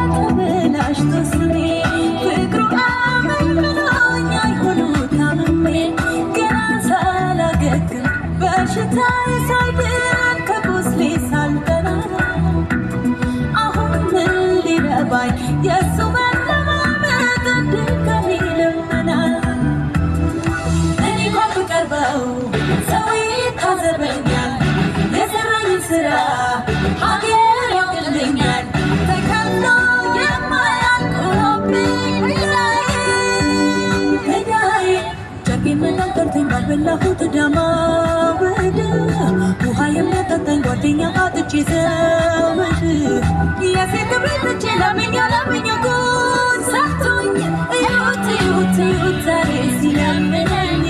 ተበላሽቶ ስሜ ፍቅሩ አመልምሎኝ አይሆኑ ታምሜ ገና ሳላገግም በሽታዬ ሳይድን ከቁስሌ ሳልጠና አሁን ምን ሊረባኝ የእሱ መለማመጥ ድጋሚ ልመናል እኔ እንኳን ብቀርበው ሰው ይታዘበኛል የሰራኝ ስራ ሀገር ያውቅልኛል ተከፍሎ የማያልቁብኝ ህዳዬ ጨቄን መናገርተኝ ባልበላሁት ዳማ ወደ ውሃ የሚያጠጣኝ ጓደኛ አጥቼ ዘመድ የሴት ብሬት እቼ ለምኛ ጉድ ሰርቶኝ እዩት እዩት እዩት ዛሬ ሲለምነኝ